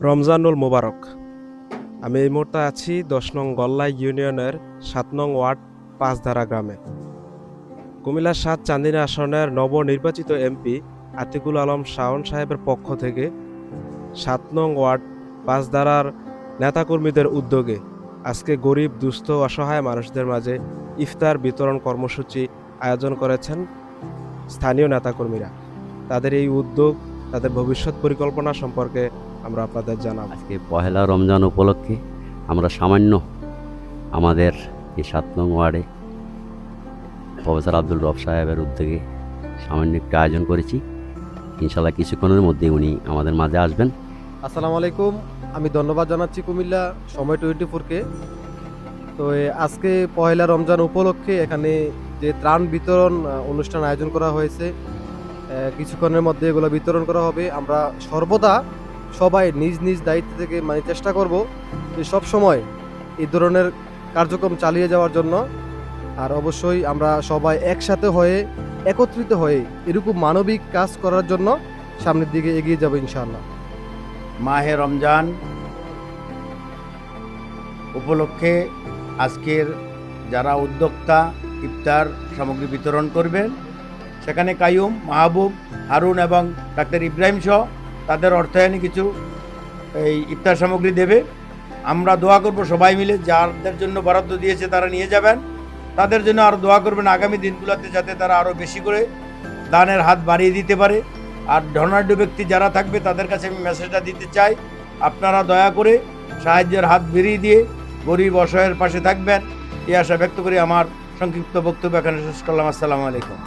রমজানুল মোবারক। আমি এই মুহূর্তে আছি ১০ নং গল্লা ইউনিয়নের ৭ নং ওয়ার্ড পাঁচধারা গ্রামে। কুমিল্লা ৭ চান্দিনা আসনের নবনির্বাচিত এমপি আতিকুল আলম শাওন সাহেবের পক্ষ থেকে ৭ নং ওয়ার্ড পাঁচধারার নেতাকর্মীদের উদ্যোগে আজকে গরিব দুস্থ অসহায় মানুষদের মাঝে ইফতার বিতরণ কর্মসূচি আয়োজন করেছেন স্থানীয় নেতাকর্মীরা। তাদের এই উদ্যোগ, তাদের ভবিষ্যৎ পরিকল্পনা সম্পর্কে আমরা আপনাদের জানাব। আজকে পহেলা রমজান উপলক্ষে আমরা সামান্য আমাদের এই ৭ নং ওয়ার্ডে প্রফেসর আব্দুল রব সাহেবের উদ্যোগে সামান্য একটু আয়োজন করেছি। ইনশাল্লাহ কিছুক্ষণের মধ্যে উনি আমাদের মাঝে আসবেন। আসসালামু আলাইকুম। আমি ধন্যবাদ জানাচ্ছি কুমিল্লা সময় 24-কে। তো আজকে পহেলা রমজান উপলক্ষে এখানে যে ত্রাণ বিতরণ অনুষ্ঠান আয়োজন করা হয়েছে, কিছুক্ষণের মধ্যে এগুলো বিতরণ করা হবে। আমরা সর্বদা সবাই নিজ নিজ দায়িত্ব থেকে চেষ্টা করব যে সব সময় এই ধরনের কার্যক্রম চালিয়ে যাওয়ার জন্য। আর অবশ্যই আমরা সবাই একসাথে হয়ে একত্রিত হয়ে এরকম মানবিক কাজ করার জন্য সামনের দিকে এগিয়ে যাব ইনশাআল্লাহ। মাহে রমজান উপলক্ষে আজকের যারা উদ্যোক্তা ইফতার সামগ্রী বিতরণ করবেন, সেখানে কাইয়ুম, মাহবুব, হারুন এবং ডাক্তার ইব্রাহিম সহ তাদের অর্থায়নে কিছু এই ইফতার সামগ্রী দেবে। আমরা দোয়া করব সবাই মিলে, যাদের জন্য বরাদ্দ দিয়েছে তারা নিয়ে যাবেন, তাদের জন্য আরও দোয়া করবেন আগামী দিনগুলোতে যাতে তারা আরও বেশি করে দানের হাত বাড়িয়ে দিতে পারে। আর ধনাঢ্য ব্যক্তি যারা থাকবে তাদের কাছে আমি মেসেজটা দিতে চাই, আপনারা দয়া করে সাহায্যের হাত বেরিয়ে দিয়ে গরিব অসহায়ের পাশে থাকবেন। এই আশা ব্যক্ত করে আমার সংক্ষিপ্ত বক্তব্য এখানে শেষ করলাম। আসসালামু আলাইকুম।